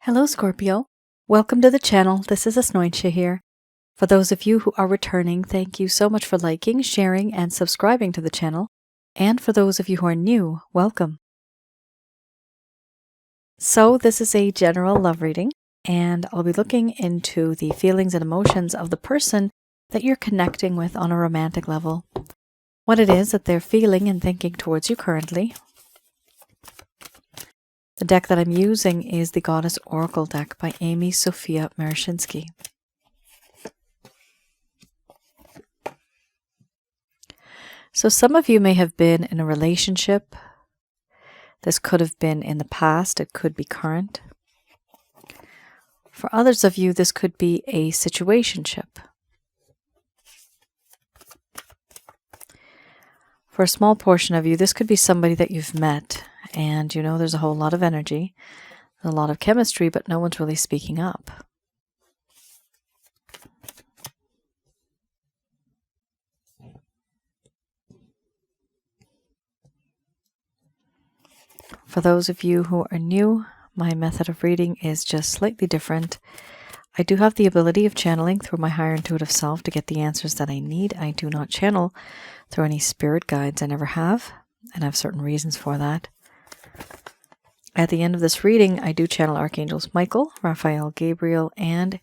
Hello, Scorpio. Welcome to the channel. This is Asnointia here. For those of you who are returning, thank you so much for liking, sharing, and subscribing to the channel. And for those of you who are new, welcome. So this is a general love reading, and I'll be looking into the feelings and emotions of the person that you're connecting with on a romantic level. What it is that they're feeling and thinking towards you currently. The deck that I'm using is the Goddess Oracle deck by Amy Sophia Marashinsky. So some of you may have been in a relationship. This could have been in the past. It could be current. For others of you, this could be a situationship. For a small portion of you, this could be somebody that you've met. And you know there's a whole lot of energy, a lot of chemistry, but no one's really speaking up. For those of you who are new, my method of reading is just slightly different. I do have the ability of channeling through my higher intuitive self to get the answers that I need. I do not channel through any spirit guides. I never have, and I have certain reasons for that. At the end of this reading, I do channel Archangels Michael, Raphael, Gabriel, and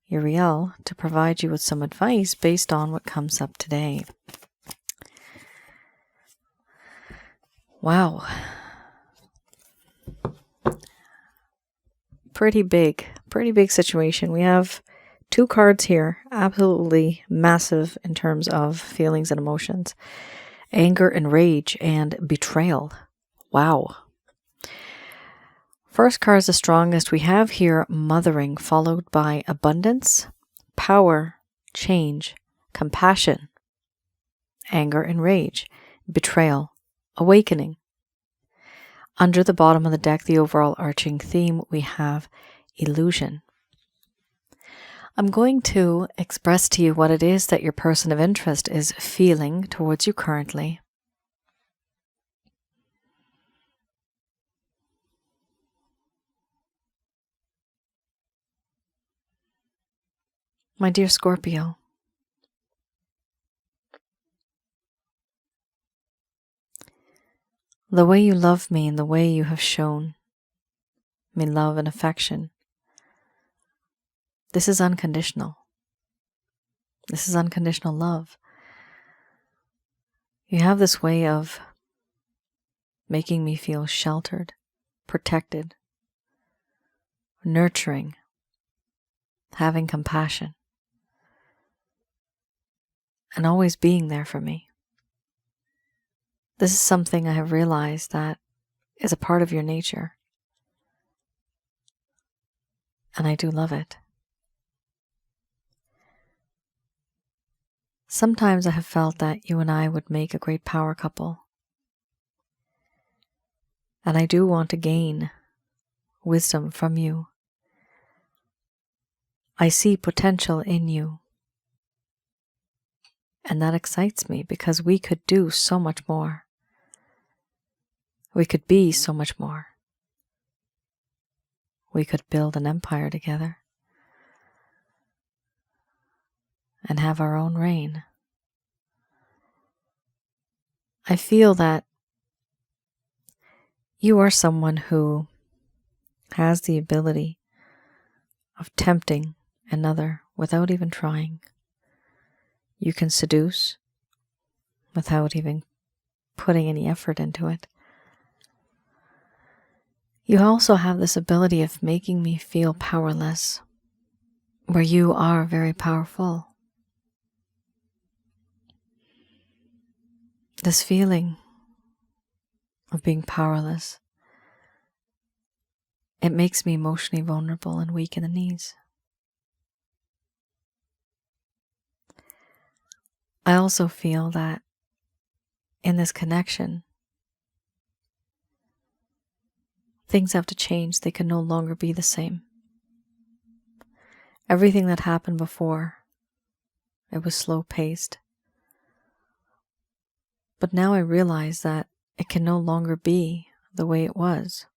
Uriel to provide you with some advice based on what comes up today. Wow. Pretty big situation. We have two cards here, absolutely massive in terms of feelings and emotions. Anger and rage and betrayal. Wow. First card is the strongest. We have here mothering, followed by abundance, power, change, compassion, anger and rage, betrayal, awakening. Under the bottom of the deck, the overall arching theme, we have illusion. I'm going to express to you what it is that your person of interest is feeling towards you currently. My dear Scorpio, the way you love me and the way you have shown me love and affection, this is unconditional. This is unconditional love. You have this way of making me feel sheltered, protected, nurturing, having compassion, and always being there for me. This is something I have realized that is a part of your nature. And I do love it. Sometimes I have felt that you and I would make a great power couple. And I do want to gain wisdom from you. I see potential in you. And that excites me because we could do so much more. We could be so much more. We could build an empire together and have our own reign. I feel that you are someone who has the ability of tempting another without even trying. You can seduce without even putting any effort into it. You also have this ability of making me feel powerless, where you are very powerful. This feeling of being powerless, it makes me emotionally vulnerable and weak in the knees. I also feel that in this connection, things have to change. They can no longer be the same. Everything that happened before, it was slow-paced. But now I realize that it can no longer be the way it was.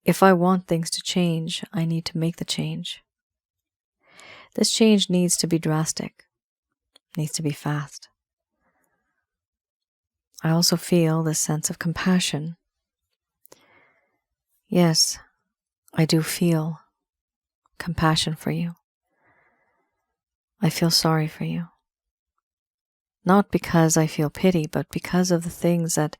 If I want things to change, I need to make the change. This change needs to be drastic, needs to be fast. I also feel this sense of compassion. Yes, I do feel compassion for you. I feel sorry for you. Not because I feel pity, but because of the things that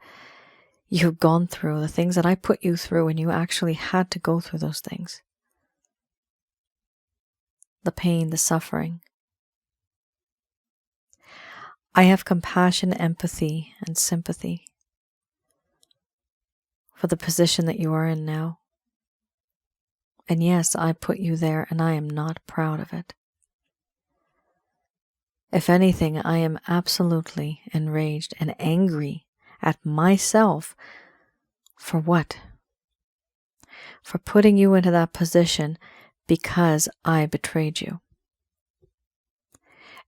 you've gone through, the things that I put you through, and you actually had to go through those things. The pain, the suffering. I have compassion, empathy, and sympathy for the position that you are in now. And yes, I put you there, and I am not proud of it. If anything, I am absolutely enraged and angry at myself. For what? For putting you into that position because I betrayed you.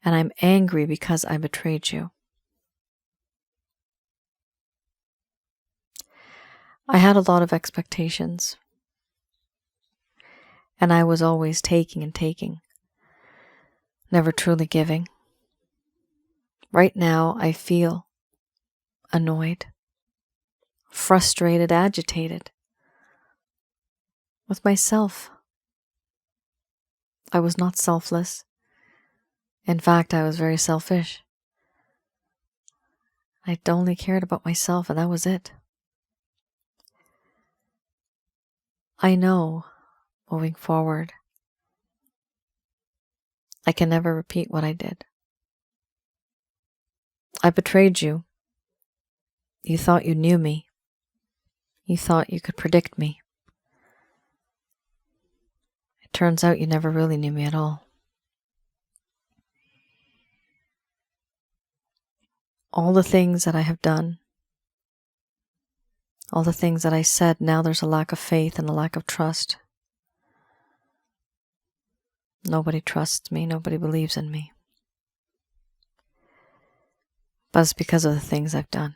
And I'm angry because I betrayed you. I had a lot of expectations. And I was always taking and taking, never truly giving. Right now, I feel annoyed, frustrated, agitated with myself. I was not selfless. In fact, I was very selfish. I only cared about myself, and that was it. I know, moving forward, I can never repeat what I did. I betrayed you. You thought you knew me. You thought you could predict me. It turns out you never really knew me at all. All the things that I have done, all the things that I said, now there's a lack of faith and a lack of trust. Nobody trusts me, nobody believes in me. But it's because of the things I've done.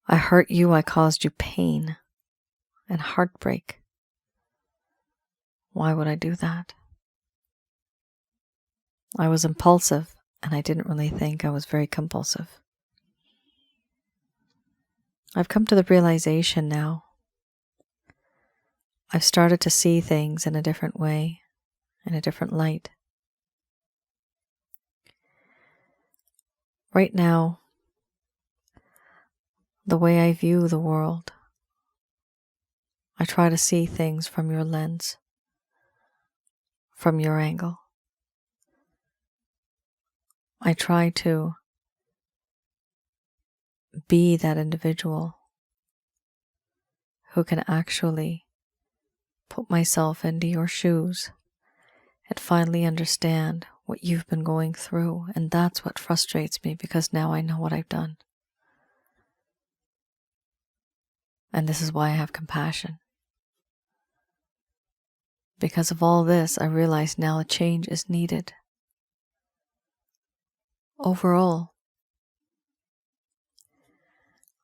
I hurt you, I caused you pain and heartbreak. Why would I do that? I was impulsive, and I didn't really think I was very compulsive. I've come to the realization now. I've started to see things in a different way, in a different light. Right now, the way I view the world, I try to see things from your lens, from your angle. I try to be that individual who can actually put myself into your shoes and finally understand what you've been going through. And that's what frustrates me, because now I know what I've done. And this is why I have compassion. Because of all this, I realize now a change is needed. Overall,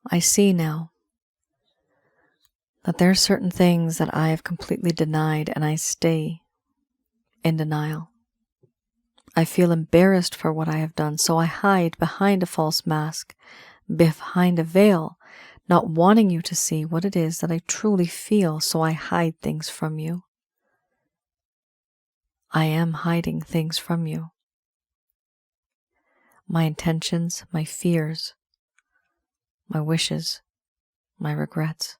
I see now that there are certain things that I have completely denied, and I stay in denial. I feel embarrassed for what I have done, so I hide behind a false mask, behind a veil, not wanting you to see what it is that I truly feel, so I hide things from you. I am hiding things from you. My intentions, my fears, my wishes, my regrets.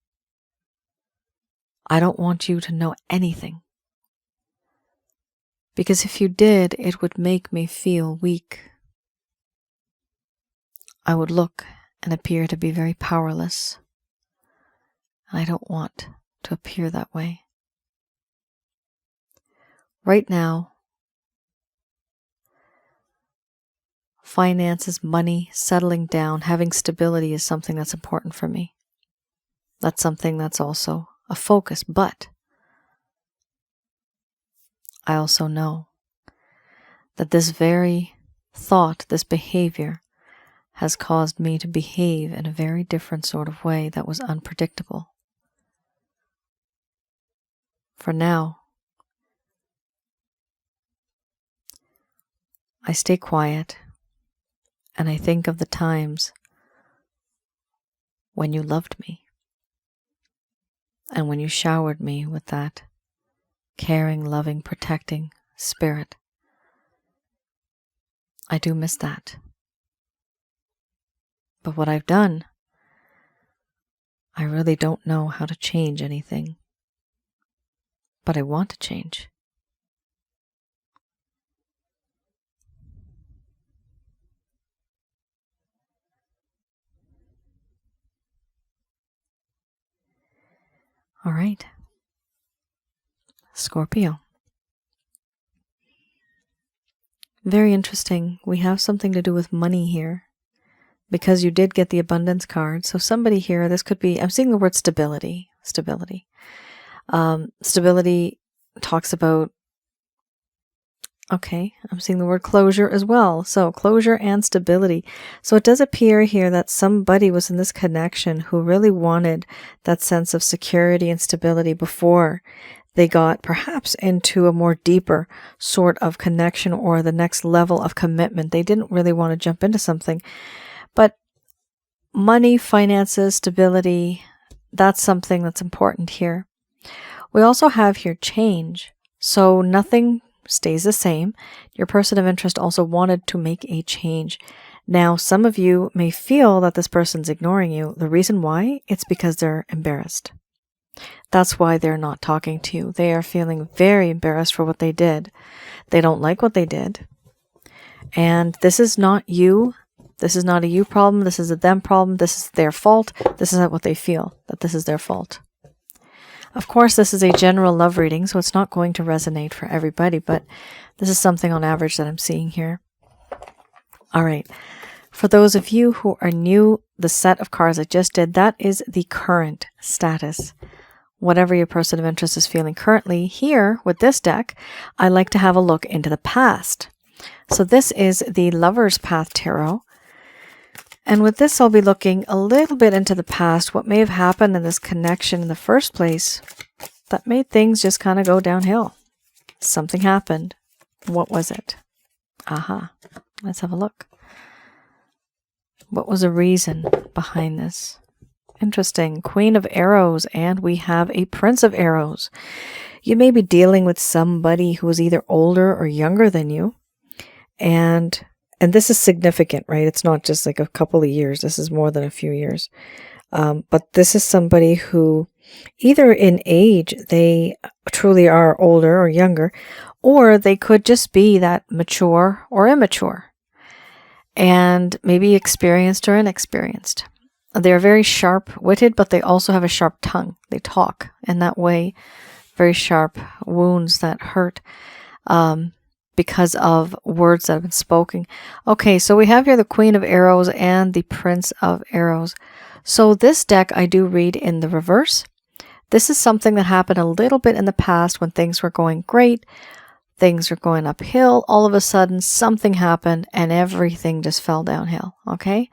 I don't want you to know anything. Because if you did, it would make me feel weak. I would look and appear to be very powerless. And I don't want to appear that way. Right now, finances, money, settling down, having stability is something that's important for me. That's something that's also a focus, but I also know that this very thought, this behavior, has caused me to behave in a very different sort of way that was unpredictable. for now, I stay quiet and I think of the times when you loved me and when you showered me with that caring, loving, protecting spirit. I do miss that. But what I've done, I really don't know how to change anything. But I want to change. All right. Scorpio. Very interesting. We have something to do with money here, because you did get the abundance card. So somebody here, this could be, I'm seeing the word stability. Stability. Stability talks about, okay, I'm seeing the word closure as well. So closure and stability. So it does appear here that somebody was in this connection who really wanted that sense of security and stability before they got perhaps into a more deeper sort of connection or the next level of commitment. They didn't really want to jump into something. But money, finances, stability, that's something that's important here. We also have here change. So nothing stays the same. Your person of interest also wanted to make a change. Now, some of you may feel that this person's ignoring you. The reason why, it's because they're embarrassed. That's why they're not talking to you. They are feeling very embarrassed for what they did. They don't like what they did. And this is not you. This is not a you problem. This is a them problem. This is their fault. This is what they feel, that this is their fault. Of course, this is a general love reading, so it's not going to resonate for everybody, but this is something on average that I'm seeing here. All right. For those of you who are new, the set of cards I just did, that is the current status. Whatever your person of interest is feeling currently, here with this deck, I like to have a look into the past. So this is the Lover's Path Tarot. And with this, I'll be looking a little bit into the past, what may have happened in this connection in the first place that made things just kind of go downhill. Something happened. What was it? Aha. Let's have a look. What was the reason behind this? Interesting. Queen of Arrows, and we have a Prince of Arrows. You may be dealing with somebody who is either older or younger than you. And this is significant, right? It's not just like a couple of years. This is more than a few years. But this is somebody who either in age, they truly are older or younger, or they could just be that mature or immature, and maybe experienced or inexperienced. They're very sharp-witted, but they also have a sharp tongue. They talk in that way, very sharp wounds that hurt because of words that have been spoken. Okay, so we have here the Queen of Arrows and the Prince of Arrows. So this deck I do read in the reverse. This is something that happened a little bit in the past when things were going great. Things were going uphill. All of a sudden, something happened and everything just fell downhill, okay?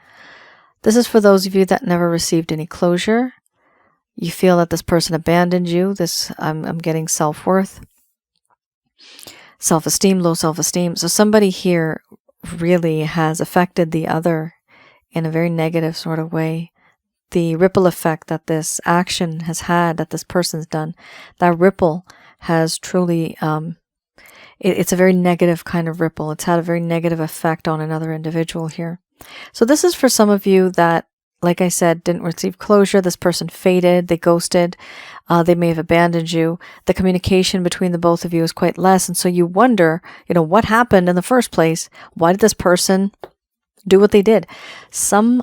This is for those of you that never received any closure. You feel that this person abandoned you. I'm getting self-worth, self-esteem, low self-esteem. So somebody here really has affected the other in a very negative sort of way. The ripple effect that this action has had, that this person's done, that ripple has truly, it's a very negative kind of ripple. It's had a very negative effect on another individual here. So this is for some of you that, like I said, didn't receive closure. This person faded, they ghosted, they may have abandoned you. The communication between the both of you is quite less. And so you wonder, what happened in the first place? Why did this person do what they did? Some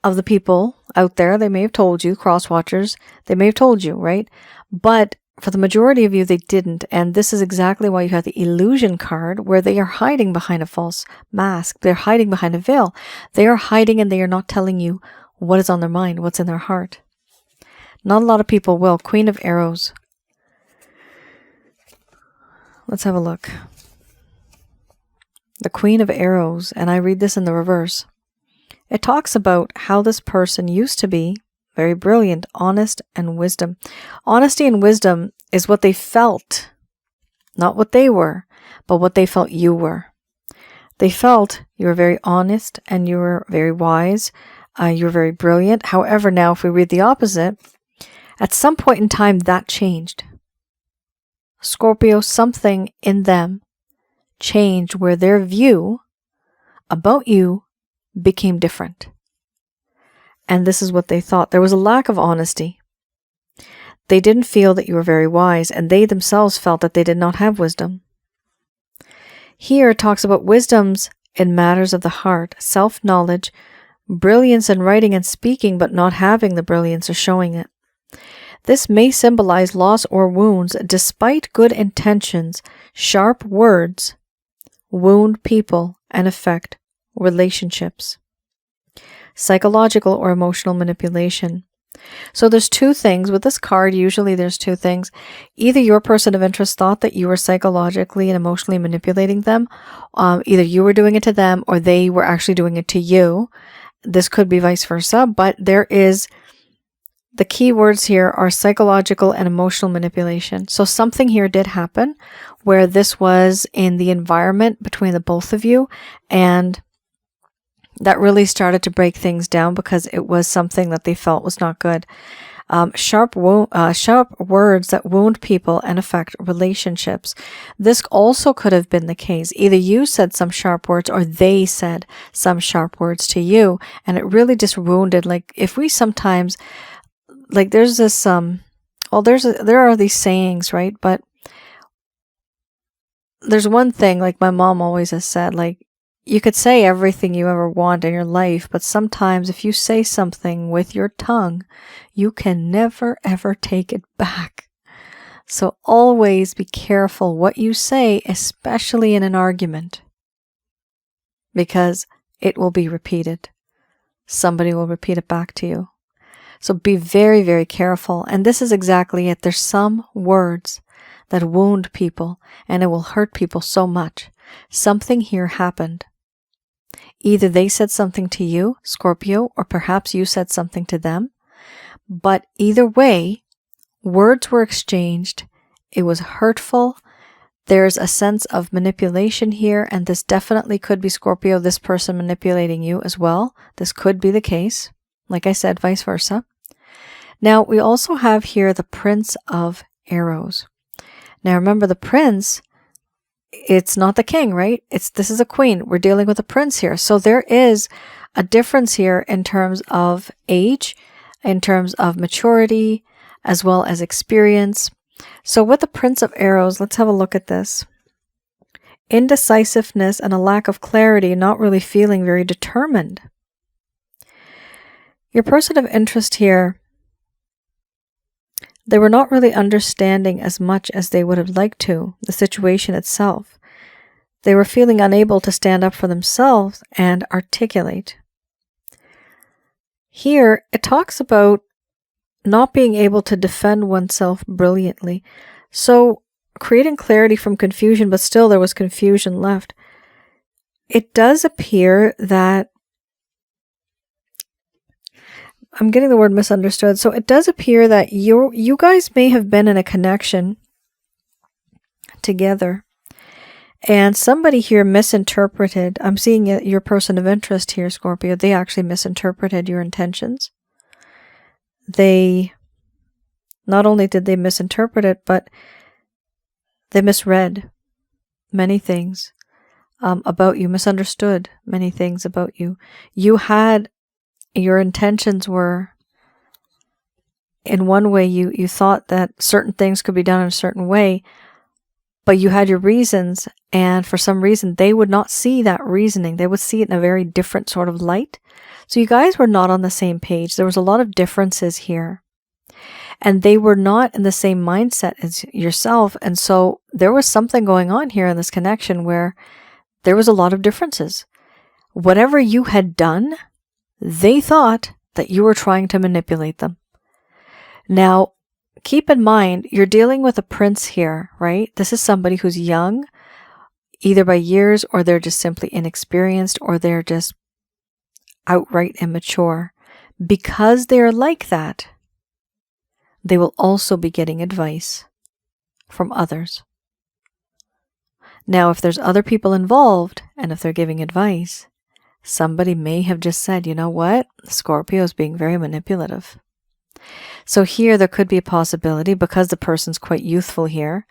of the people out there, they may have told you, cross-watchers, they may have told you, right? But for the majority of you, they didn't. And this is exactly why you have the illusion card, where they are hiding behind a false mask. They're hiding behind a veil. They are hiding and they are not telling you what is on their mind, what's in their heart. Not a lot of people will. Queen of Arrows. Let's have a look. The Queen of Arrows, and I read this in the reverse. It talks about how this person used to be very brilliant, honest, and wisdom. Honesty and wisdom is what they felt, not what they were, but what they felt you were. They felt you were very honest and you were very wise. You were very brilliant. However, now if we read the opposite, at some point in time that changed. Scorpio, something in them changed where their view about you became different. And this is what they thought. There was a lack of honesty. They didn't feel that you were very wise, and they themselves felt that they did not have wisdom. Here it talks about wisdoms in matters of the heart, self-knowledge, brilliance in writing and speaking, but not having the brilliance or showing it. This may symbolize loss or wounds. Despite good intentions, sharp words wound people and affect relationships. Psychological or emotional manipulation. So there's two things with this card. Usually there's two things. Either your person of interest thought that you were psychologically and emotionally manipulating them. Either you were doing it to them or they were actually doing it to you. This could be vice versa, but there is, the key words here are psychological and emotional manipulation. So something here did happen where this was in the environment between the both of you, and that really started to break things down because it was something that they felt was not good. Sharp words that wound people and affect relationships. This also could have been the case. Either you said some sharp words or they said some sharp words to you, and it really just wounded. Like if we sometimes, like there's this, there are these sayings, right? But there's one thing, like my mom always has said, like, you could say everything you ever want in your life, but sometimes if you say something with your tongue, you can never ever take it back. So always be careful what you say, especially in an argument, because it will be repeated. Somebody will repeat it back to you. So be very, very careful. And this is exactly it. There's some words that wound people and it will hurt people so much. Something here happened. Either they said something to you, Scorpio, or perhaps you said something to them. But either way, words were exchanged. It was hurtful. There's a sense of manipulation here, and this definitely could be Scorpio, this person manipulating you as well. This could be the case. Like I said, vice versa. Now, we also have here the Prince of Arrows. Now, remember the Prince, it's not the king, right? This is a queen. We're dealing with a prince here. So there is a difference here in terms of age, in terms of maturity, as well as experience. So with the Prince of Arrows, let's have a look at this. Indecisiveness and a lack of clarity, not really feeling very determined. Your person of interest here, they were not really understanding as much as they would have liked to, the situation itself. They were feeling unable to stand up for themselves and articulate. Here, it talks about not being able to defend oneself brilliantly. So, creating clarity from confusion, but still there was confusion left. It does appear that I'm getting the word misunderstood. So it does appear that you guys may have been in a connection together, and somebody here misinterpreted. I'm seeing your person of interest here, Scorpio. They actually misinterpreted your intentions. They, not only did they misinterpret it, but they misread many things about you, misunderstood many things about you. Your intentions were, in one way, you thought that certain things could be done in a certain way, but you had your reasons, and for some reason, they would not see that reasoning. They would see it in a very different sort of light. So you guys were not on the same page. There was a lot of differences here, and they were not in the same mindset as yourself, and so there was something going on here in this connection where there was a lot of differences. Whatever you had done, they thought that you were trying to manipulate them. Now, keep in mind, you're dealing with a prince here, right? This is somebody who's young, either by years, or they're just simply inexperienced, or they're just outright immature. because they're like that, they will also be getting advice from others. Now, if there's other people involved, and if they're giving advice, somebody may have just said, you know what, Scorpio is being very manipulative. So here there could be a possibility, because the person's quite youthful here,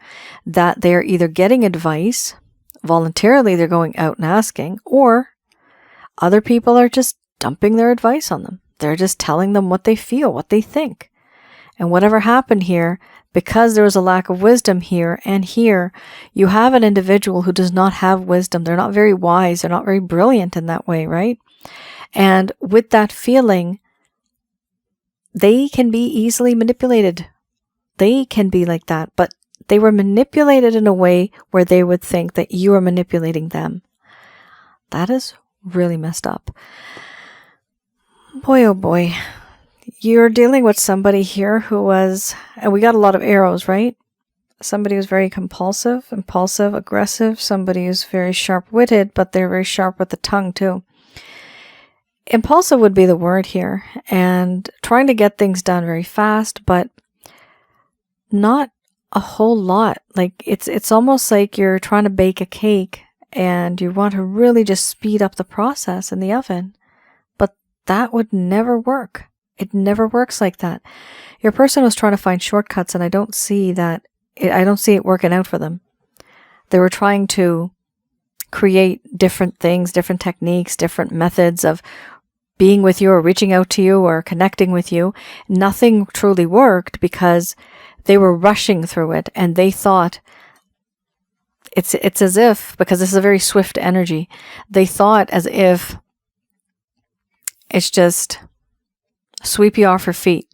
that they're either getting advice, voluntarily they're going out and asking, or other people are just dumping their advice on them. They're just telling them what they feel, what they think. And whatever happened here, because there was a lack of wisdom here and here, you have an individual who does not have wisdom. They're not very wise. They're not very brilliant in that way, right? And with that feeling, they can be easily manipulated. They can be like that, but they were manipulated in a way where they would think that you are manipulating them. That is really messed up. Boy, oh boy. You're dealing with somebody here who was, and we got a lot of arrows, right? Somebody who's very compulsive, impulsive, aggressive. Somebody who's very sharp-witted, but they're very sharp with the tongue too. Impulsive would be the word here, and trying to get things done very fast, but not a whole lot. Like it's almost like you're trying to bake a cake and you want to really just speed up the process in the oven, but that would never work. It never works like that. Your person was trying to find shortcuts, and I don't see that. I don't see it working out for them. They were trying to create different things, different techniques, different methods of being with you or reaching out to you or connecting with you. Nothing truly worked because they were rushing through it, and they thought it's as if, because this is a very swift energy, they thought as if it's just sweep you off your feet,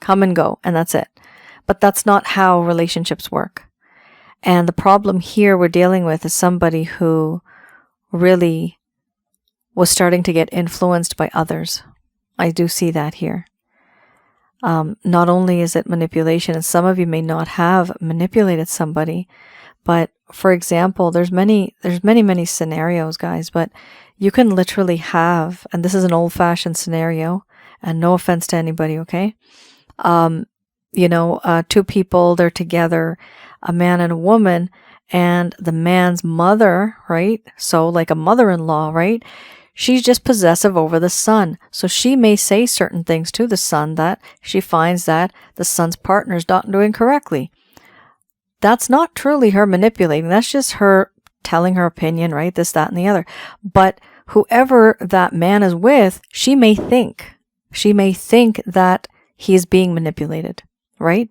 come and go, and that's it. But that's not how relationships work. And the problem here we're dealing with is somebody who really was starting to get influenced by others. I do see that here. Not only is it manipulation, and some of you may not have manipulated somebody, but for example, there's many scenarios, guys, but you can literally have, and this is an old-fashioned scenario, and no offense to anybody, okay? Two people, they're together, a man and a woman, and the man's mother, right? So like a mother-in-law, right? She's just possessive over the son. So she may say certain things to the son that she finds that the son's partner's not doing correctly. That's not truly her manipulating. That's just her telling her opinion, right? This, that, and the other. But whoever that man is with, she may think that he is being manipulated, right?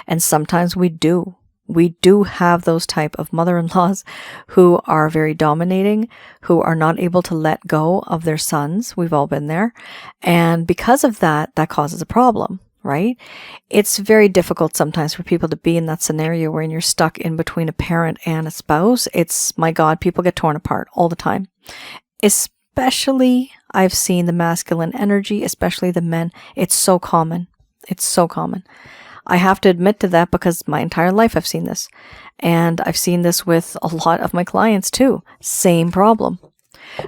And sometimes we do. We do have those type of mother-in-laws who are very dominating, who are not able to let go of their sons. We've all been there. And because of that, that causes a problem, right? It's very difficult sometimes for people to be in that scenario where you're stuck in between a parent and a spouse. It's, my God, people get torn apart all the time. Especially, I've seen the masculine energy, especially the men. It's so common. It's so common. I have to admit to that because my entire life I've seen this. And I've seen this with a lot of my clients too. Same problem.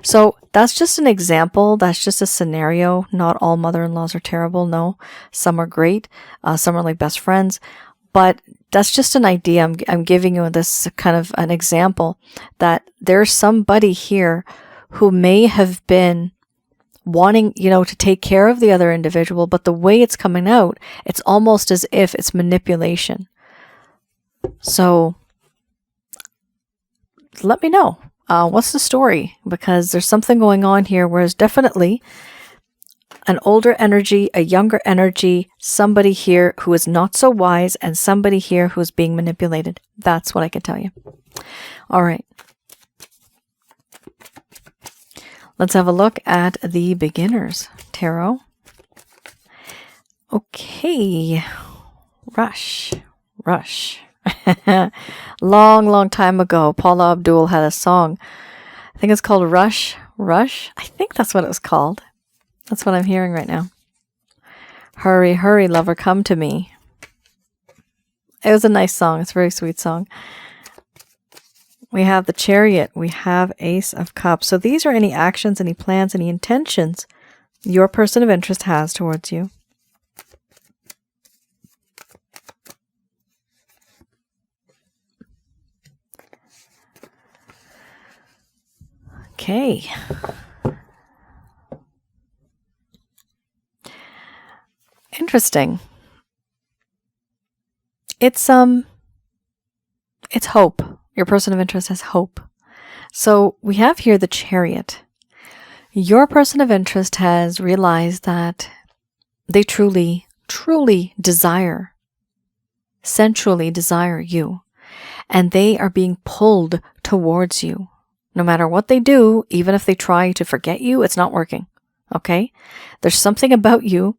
So that's just an example. That's just a scenario. Not all mother-in-laws are terrible. No, some are great. Some are like best friends. But that's just an idea. I'm giving you this kind of an example that there's somebody here who may have been wanting, to take care of the other individual, but the way it's coming out, it's almost as if it's manipulation. So let me know. What's the story? Because there's something going on here where there's definitely an older energy, a younger energy, somebody here who is not so wise, and somebody here who's being manipulated. That's what I can tell you. All right. Let's have a look at the beginner's tarot. Okay. Rush. Long time ago, Paula Abdul had a song. I think it's called Rush. I think that's what it was called. That's what I'm hearing right now. Hurry, hurry, lover, come to me. It was a nice song. It's a very sweet song. We have the Chariot. We have Ace of Cups. So these are any actions, any plans, any intentions your person of interest has towards you. Okay. Interesting. It's hope. Your person of interest has hope. So we have here the Chariot. Your person of interest has realized that they truly, truly desire, sensually desire you. And they are being pulled towards you. No matter what they do, even if they try to forget you, it's not working. Okay? There's something about you.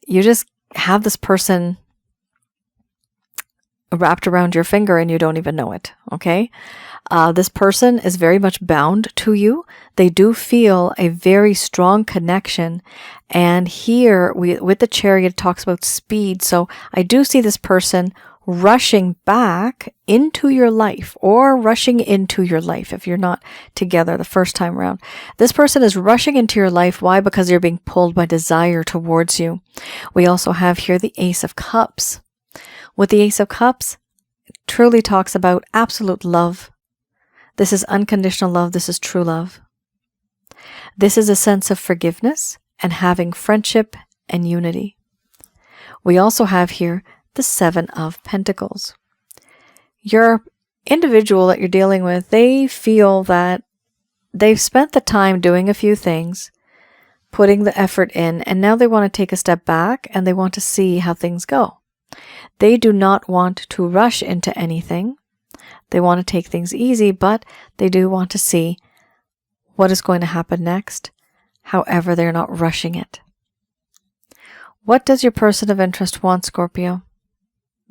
You just have this person wrapped around your finger and you don't even know it. Okay? This person is very much bound to you. They do feel a very strong connection. And here, with the Chariot, it talks about speed. So I do see this person rushing back into your life, or rushing into your life if you're not together the first time around. This person is rushing into your life. Why? Because they're being pulled by desire towards you. We also have here the Ace of Cups. With the Ace of Cups, it truly talks about absolute love. This is unconditional love. This is true love. This is a sense of forgiveness and having friendship and unity. We also have here the Seven of Pentacles. Your individual that you're dealing with, they feel that they've spent the time doing a few things, putting the effort in, and now they want to take a step back and they want to see how things go. They do not want to rush into anything. They want to take things easy, but they do want to see what is going to happen next. However, they're not rushing it. What does your person of interest want, Scorpio?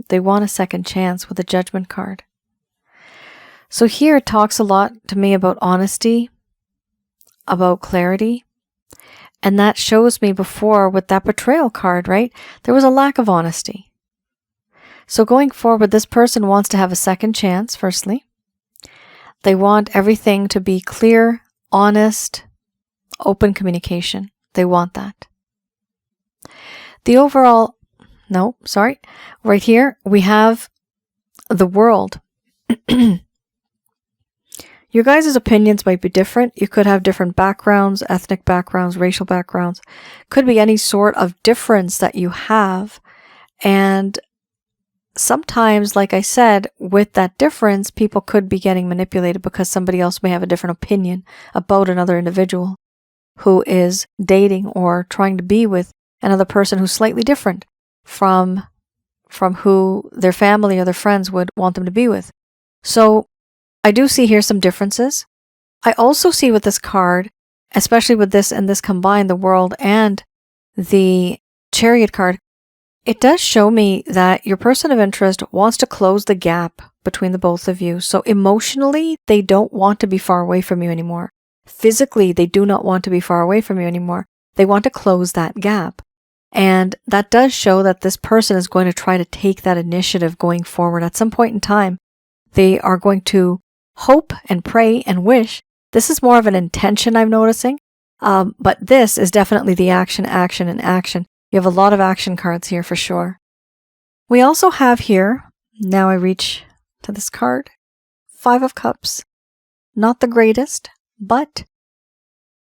They want a second chance with the Judgment card. So here it talks a lot to me about honesty, about clarity, and that shows me before with that Betrayal card, right? There was a lack of honesty. So going forward, this person wants to have a second chance, firstly. They want everything to be clear, honest, open communication. They want that. The overall, right here, we have the World. Your guys' opinions might be different. You could have different backgrounds, ethnic backgrounds, racial backgrounds. Could be any sort of difference that you have. And sometimes, like I said, with that difference, people could be getting manipulated because somebody else may have a different opinion about another individual who is dating or trying to be with another person who's slightly different from who their family or their friends would want them to be with. So I do see here some differences. I also see with this card, especially with this and this combined, the World and the Chariot card, it does show me that your person of interest wants to close the gap between the both of you. So emotionally, they don't want to be far away from you anymore. Physically, they do not want to be far away from you anymore. They want to close that gap. And that does show that this person is going to try to take that initiative going forward. At some point in time, they are going to hope and pray and wish. This is more of an intention I'm noticing. But this is definitely the action, action, and action. You have a lot of action cards here for sure. We also have here, now I reach to this card, Five of Cups. Not the greatest, but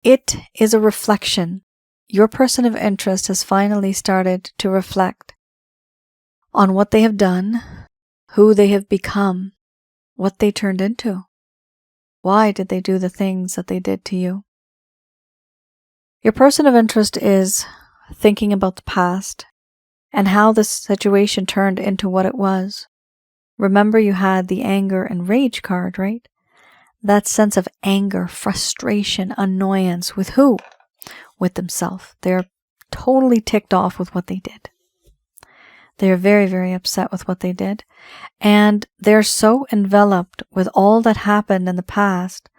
it is a reflection. Your person of interest has finally started to reflect on what they have done, who they have become, what they turned into. Why did they do the things that they did to you? Your person of interest is thinking about the past and how this situation turned into what it was. Remember, you had the anger and rage card, right? That sense of anger, frustration, annoyance with who? With themselves. They're totally ticked off with what they did. They're very, very upset with what they did. And they're so enveloped with all that happened in the past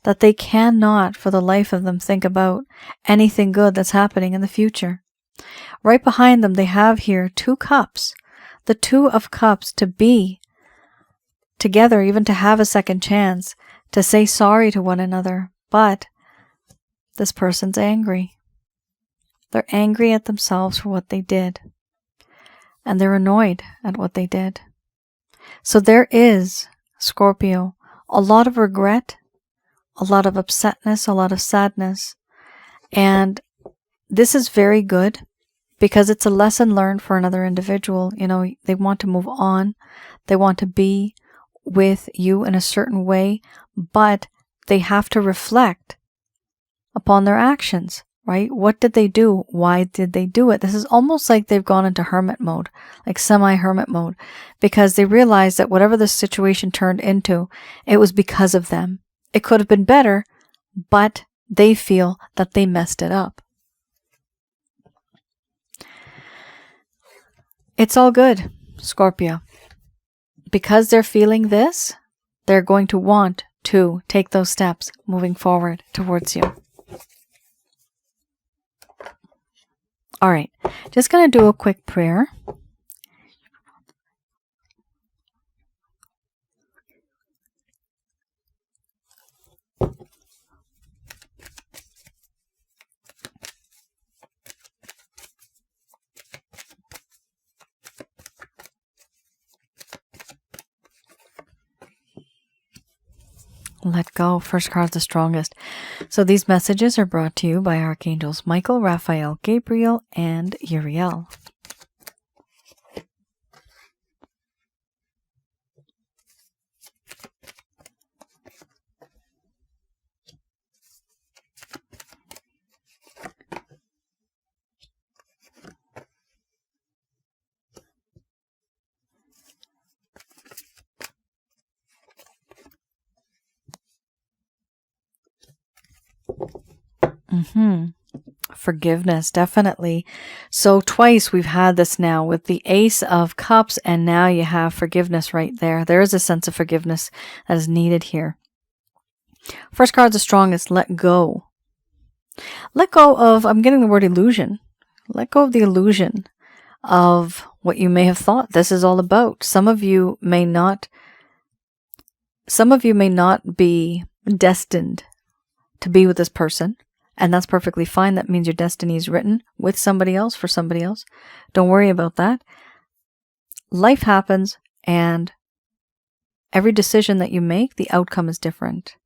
that they cannot, for the life of them, think about anything good that's happening in the future. Right behind them, they have here Two Cups. The Two of Cups, to be together, even to have a second chance, to say sorry to one another. But this person's angry. They're angry at themselves for what they did. And they're annoyed at what they did. So there is, Scorpio, a lot of regret, a lot of upsetness, a lot of sadness. And this is very good because it's a lesson learned for another individual. You know, they want to move on. They want to be with you in a certain way, but they have to reflect upon their actions, right? What did they do? Why did they do it? This is almost like they've gone into hermit mode, like semi-hermit mode, because they realize that whatever the situation turned into, it was because of them. It could have been better, but they feel that they messed it up. It's all good, Scorpio. Because they're feeling this, they're going to want to take those steps moving forward towards you. All right, just going to do a quick prayer. Let go. First card, the strongest. So these messages are brought to you by Archangels Michael, Raphael, Gabriel, and Uriel. Forgiveness, definitely. So twice we've had this now with the Ace of Cups, and now you have forgiveness right there. There is a sense of forgiveness that is needed here. First card, the strongest, let go. Let go of, I'm getting the word illusion. Let go of the illusion of what you may have thought this is all about. Some of you may not be destined to be with this person. And that's perfectly fine. That means your destiny is written with somebody else, for somebody else. Don't worry about that. Life happens, and every decision that you make, the outcome is different.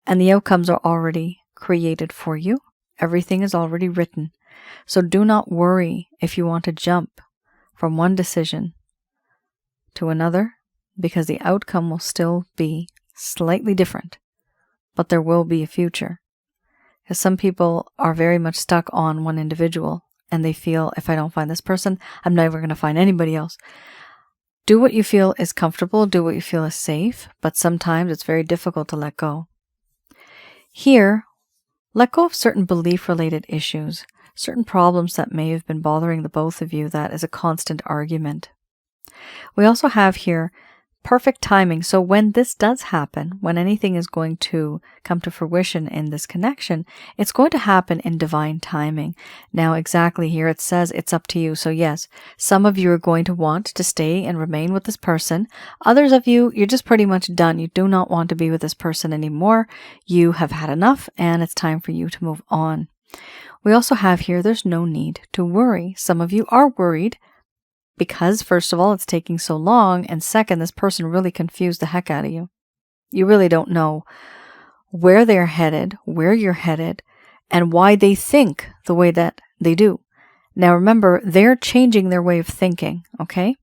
And the outcomes are already created for you. Everything is already written. So do not worry if you want to jump from one decision to another, because the outcome will still be slightly different. But there will be a future. Because some people are very much stuck on one individual, and they feel, if I don't find this person, I'm never going to find anybody else. Do what you feel is comfortable, do what you feel is safe, but sometimes it's very difficult to let go. Here, let go of certain belief-related issues, certain problems that may have been bothering the both of you that is a constant argument. We also have here perfect timing. So when this does happen, when anything is going to come to fruition in this connection, it's going to happen in divine timing. Now, exactly here it says it's up to you. So yes, some of you are going to want to stay and remain with this person. Others of you, you're just pretty much done. You do not want to be with this person anymore. You have had enough, and it's time for you to move on. We also have here, there's no need to worry. Some of you are worried because, first of all, it's taking so long, and second, this person really confused the heck out of you. You really don't know where they're headed, where you're headed, and why they think the way that they do. Now remember, they're changing their way of thinking, okay?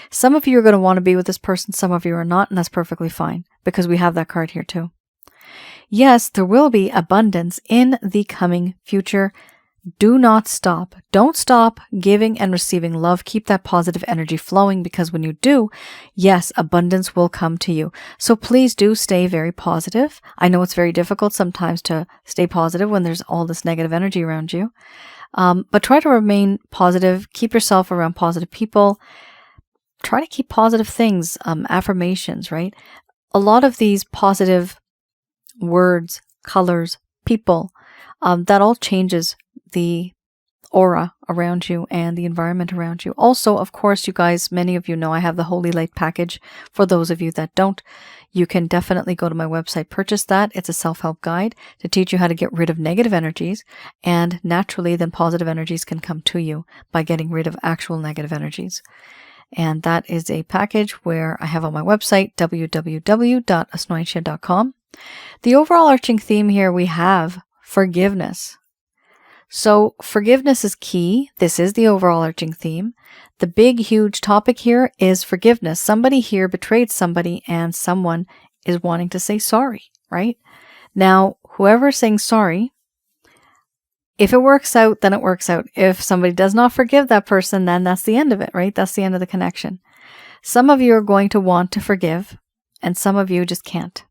Some of you are going to want to be with this person, some of you are not, and that's perfectly fine, because we have that card here too. Yes, there will be abundance in the coming future. Do not stop. Don't stop giving and receiving love. Keep that positive energy flowing, because when you do, yes, abundance will come to you. So please do stay very positive. I know it's very difficult sometimes to stay positive when there's all this negative energy around you. But try to remain positive. Keep yourself around positive people. Try to keep positive things, affirmations, right? A lot of these positive words, colors, people, that all changes the aura around you and the environment around you. Also, of course, you guys, many of you know I have the Holy Light package. For those of you that don't, you can definitely go to my website, purchase that. It's a self-help guide to teach you how to get rid of negative energies, and naturally then positive energies can come to you by getting rid of actual negative energies. And that is a package where I have on my website, www.asnointia.com. The overall arching theme here, we have forgiveness. So forgiveness is key. This is the overall arching theme. The big, huge topic here is forgiveness. Somebody here betrayed somebody and someone is wanting to say sorry, right? Now, whoever's saying sorry, if it works out, then it works out. If somebody does not forgive that person, then that's the end of it, right? That's the end of the connection. Some of you are going to want to forgive and some of you just can't.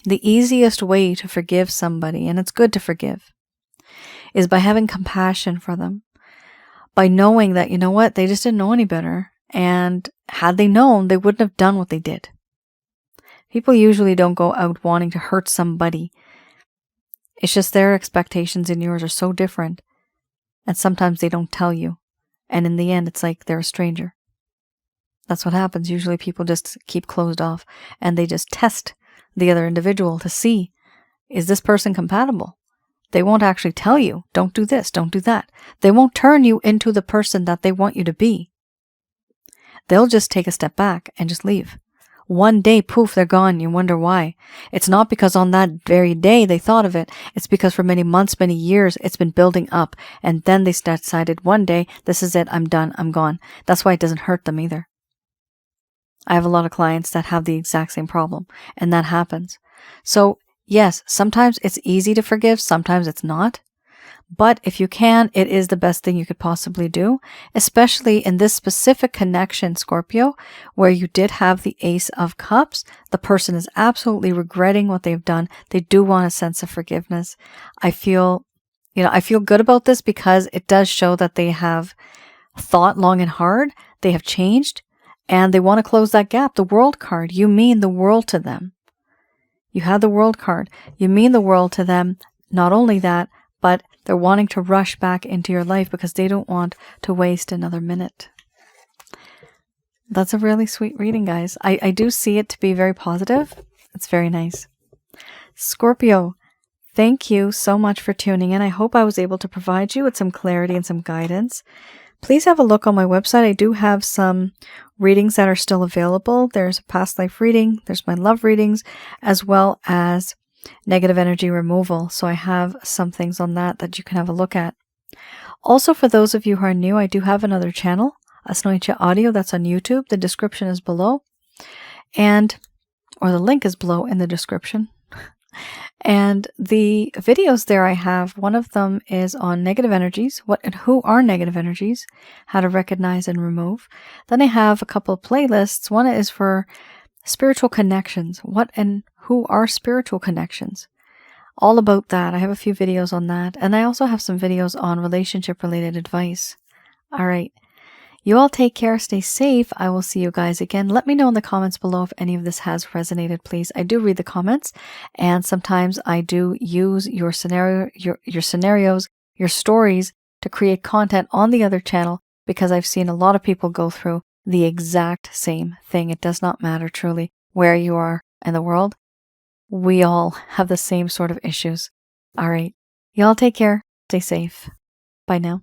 The easiest way to forgive somebody, and it's good to forgive, is by having compassion for them, by knowing that, you know what, they just didn't know any better, and had they known, they wouldn't have done what they did. People usually don't go out wanting to hurt somebody. It's just their expectations and yours are so different, and sometimes they don't tell you, and in the end, it's like they're a stranger. That's what happens. Usually people just keep closed off, and they just test the other individual to see, is this person compatible? They won't actually tell you, don't do this, don't do that. They won't turn you into the person that they want you to be. They'll just take a step back and just leave. One day, poof, they're gone. You wonder why. It's not because on that very day they thought of it. It's because for many months, many years, it's been building up. And then they decided one day, this is it, I'm done, I'm gone. That's why it doesn't hurt them either. I have a lot of clients that have the exact same problem, and that happens. So yes, sometimes it's easy to forgive, sometimes it's not. But if you can, it is the best thing you could possibly do, especially in this specific connection, Scorpio, where you did have the Ace of Cups. The person is absolutely regretting what they've done. They do want a sense of forgiveness. I feel good about this because it does show that they have thought long and hard. They have changed and they want to close that gap. The World card, you mean the world to them. You have the World card. You mean the world to them. Not only that, but they're wanting to rush back into your life because they don't want to waste another minute. That's a really sweet reading, guys. I do see it to be very positive. It's very nice. Scorpio, thank you so much for tuning in. I hope I was able to provide you with some clarity and some guidance. Please have a look on my website. I do have some readings that are still available. There's a past life reading. There's my love readings, as well as negative energy removal. So I have some things on that you can have a look at. Also, for those of you who are new, I do have another channel, Asnointia Audio, that's on YouTube. The description is below, or the link is below in the description. And the videos there I have, one of them is on negative energies, what and who are negative energies, how to recognize and remove. Then I have a couple of playlists. One is for spiritual connections. What and who are spiritual connections? All about that. I have a few videos on that. And I also have some videos on relationship related advice. All right. You all take care. Stay safe. I will see you guys again. Let me know in the comments below if any of this has resonated, please. I do read the comments, and sometimes I do use your scenarios, your stories to create content on the other channel, because I've seen a lot of people go through the exact same thing. It does not matter truly where you are in the world. We all have the same sort of issues. All right. Y'all take care. Stay safe. Bye now.